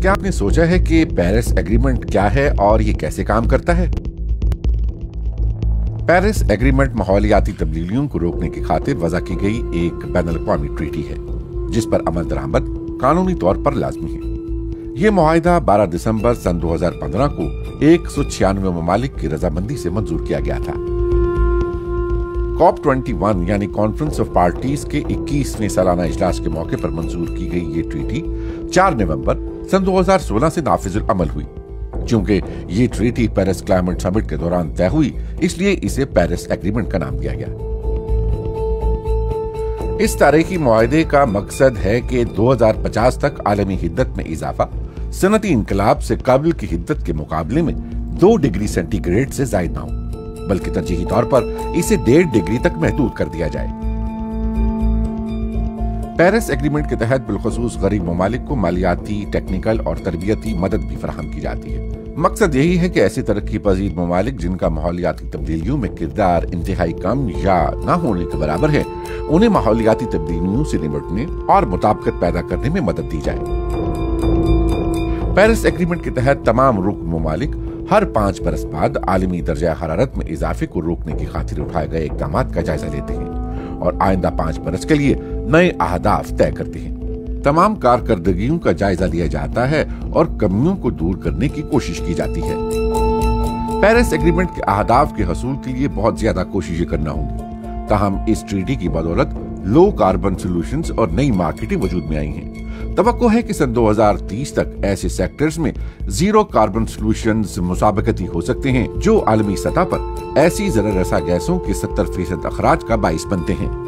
क्या आपने सोचा है कि पेरिस एग्रीमेंट क्या है और ये कैसे काम करता है? पेरिस एग्रीमेंट माहौलियाती तब्दीलियों को रोकने की खातिर वज़ा की गई एक बैनुल-अक़वामी ट्रीटी है, जिस पर अमल दरामद कानूनी तौर पर लाजमी है। ये मुआहिदा 12 दिसंबर सन 2015 को 196 ममालिक की रजामंदी से मंजूर किया गया था। COP21 यानी कॉन्फ्रेंस ऑफ पार्टीज के 21वें सालाना इजलास के मौके पर मंजूर की गई ये ट्रीटी 4 नवंबर सन 2016 से नाफिजुल अमल हुई। चूंकि ये ट्रीटी पेरिस क्लाइमेट समिट के दौरान तय हुई, इसलिए इसे पेरिस एग्रीमेंट का नाम दिया गया। इस तारीखी मुआहदे का मकसद है कि 2050 तक आलमी हिद्दत में इजाफा सनती इनकलाब से काबिल की हिद्दत के मुकाबले में 2 डिग्री सेंटीग्रेड से जायद ना हो, बल्कि तरजीही तौर पर इसे 1.5 डिग्री तक महदूद कर दिया जाए। पेरिस एग्रीमेंट के तहत बिलखुसूस गरीब ममालिक को मालियाती, टेक्निकल और तरबियती मदद भी फराहम की जाती है। मकसद यही है कि ऐसे तरक्की पजीर ममालिक जिनका माहौलियाती तब्दीलियों में किरदार इंतहाई कम या न होने के बराबर है, उन्हें माहौलियाती तब्दीलियों से निपटने और मुताबिकत पैदा करने में मदद दी जाए। पेरिस एग्रीमेंट के तहत तमाम रुकन ममालिक हर 5 बरस बाद आलमी दर्जा हरारत में इजाफे को रोकने की खातिर उठाए गए इक़दामात का जायजा लेते हैं और आइंदा 5 बरस के लिए नए अहदाफ तय करते हैं। तमाम कारकर्दगियों का जायजा लिया जाता है और कमियों को दूर करने की कोशिश की जाती है। पेरिस एग्रीमेंट के अहदाफ के हसूल के लिए बहुत ज्यादा कोशिशें करना होंगी, ताहम इस ट्रीटी की बदौलत लो कार्बन सोल्यूशंस और नई मार्केटें वजूद में आई हैं। तवक्को है कि सन 2030 तक ऐसे सेक्टर्स में जीरो कार्बन सोल्यूशंस मुसाबकती हो सकते हैं, जो आलमी सतह पर ऐसी ज़रर रसा गैसों के 70% अखराज का बाइस बनते हैं।